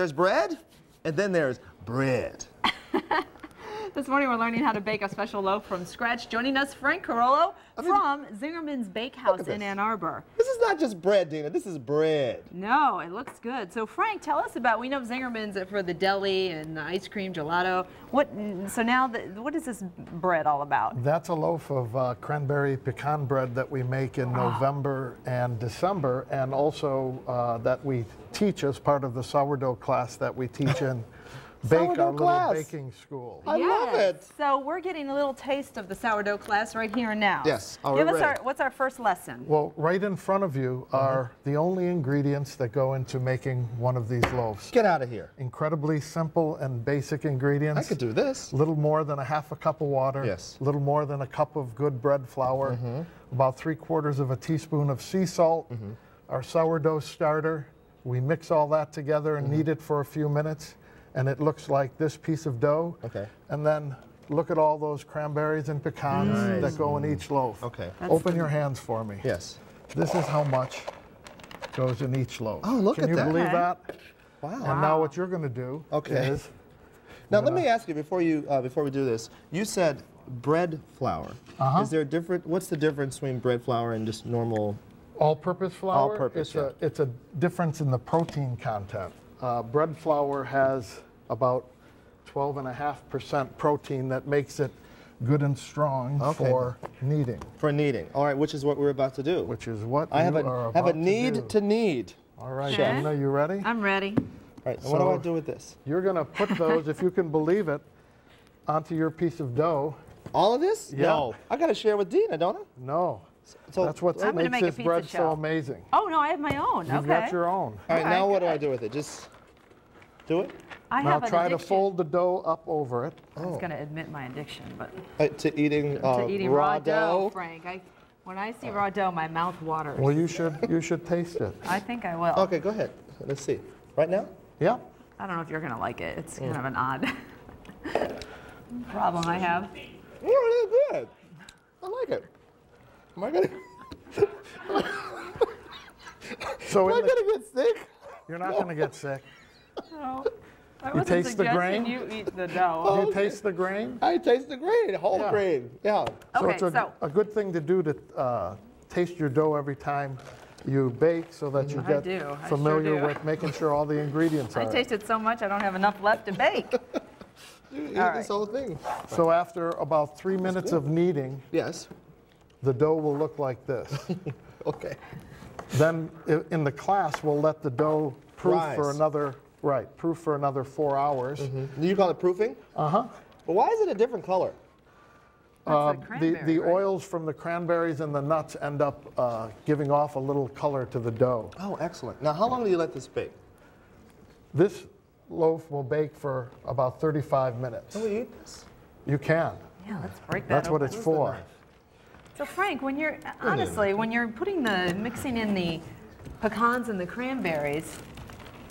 There's bread, and then there's bread. This morning we're learning how to bake a special loaf from scratch. Joining us, Frank Carollo from Zingerman's Bakehouse in Ann Arbor. This is not just bread, Dina. This is bread. No, it looks good. So Frank, tell us about, we know Zingerman's for the deli and the ice cream, gelato. What is this bread all about? That's a loaf of cranberry pecan bread that we make in November and December, and also that we teach as part of the sourdough class that we teach in Bake, our little baking school. I love it. So we're getting a little taste of the sourdough class right here and now. Yes. Give us what's our first lesson? Well, right in front of you are the only ingredients that go into making one of these loaves. Get out of here. Incredibly simple and basic ingredients. I could do this. A little more than a half a cup of water. Yes. A little more than a cup of good bread flour. About 3/4 of a teaspoon of sea salt. Our sourdough starter. We mix all that together and knead it for a few minutes. And it looks like this piece of dough. Okay. And then look at all those cranberries and pecans that go in each loaf. Okay. Open your hands for me. Yes. This is how much goes in each loaf. Oh, look at that. Can you believe that? Wow. And now what you're going to do is... Now let me ask you, before we do this, you said bread flour. Is there a different, what's the difference between bread flour and just normal... All-purpose flour? All-purpose, it's a difference in the protein content. Bread flour has about 12.5% protein that makes it good and strong for kneading. For kneading. All right, which is what we're about to do. Which is what I have a knead to knead. All right, Gina, you ready? I'm ready. All right, so what do I do with this? You're going to put those, if you can believe it, onto your piece of dough. All of this? Yeah. No. I got to share with Dina, don't I? No. So that's what makes this bread so amazing. Oh, no, I have my own. You've got your own. All right, now what do I do with it? Just do it? Now try to fold the dough up over it. I was going to admit my addiction, but... to eating raw dough, Frank. When I see raw dough, my mouth waters. Well, you should taste it. I think I will. Okay, go ahead. Let's see. Right now? Yeah. I don't know if you're going to like it. It's kind of an odd problem I have. Oh, it is good. I like it. Am I going to... So am I going to get sick? You're not going to get sick. No. You taste the grain? You eat the dough. Do you taste the grain? I taste the grain, whole grain. Yeah. So it's a good thing to do to taste your dough every time you bake so that you get familiar with making sure all the ingredients are. I tasted so much I don't have enough left to bake. You eat this whole thing. So after about 3 minutes of kneading, the dough will look like this. Okay. Then in the class, we'll let the dough proof for another 4 hours. Do you call it proofing? But why is it a different color? The oils from the cranberries and the nuts end up giving off a little color to the dough. Oh, excellent. Now, how long do you let this bake? This loaf will bake for about 35 minutes. Can we eat this? You can. Yeah, let's break that That's what it's for. So Frank, when you're when you're mixing in the pecans and the cranberries,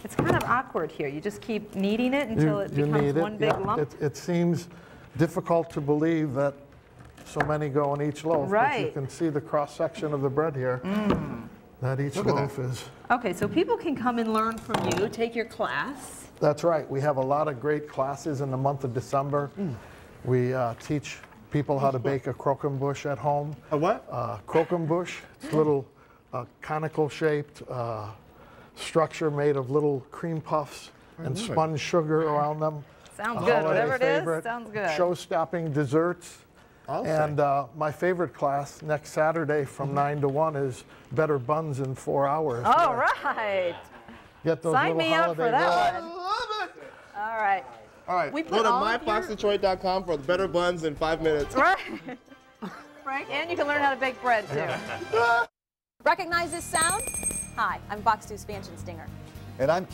it's kind of awkward here. You just keep kneading it until it becomes one big lump. It seems difficult to believe that so many go in each loaf, but you can see the cross section of the bread here. That each loaf is. Okay, so people can come and learn from you, take your class. That's right. We have a lot of great classes in the month of December. We teach people how to bake a croquembouche at home. A what? Croquembouche. It's a little conical-shaped structure made of little cream puffs and spun sugar around them. Sounds good. Whatever it is, sounds good. Show-stopping desserts. And my favorite class next Saturday from 9 to 1 is Better Buns in 4 hours. All right. Get those Sign me up for that one. I love it. All right. All right. Go to myfoxdetroit.com for the Better Buns in 5 minutes. Right. Frank, and you can learn how to bake bread, too. Recognize this sound? Hi, I'm Fox 2's Fanchon Stinger. And I'm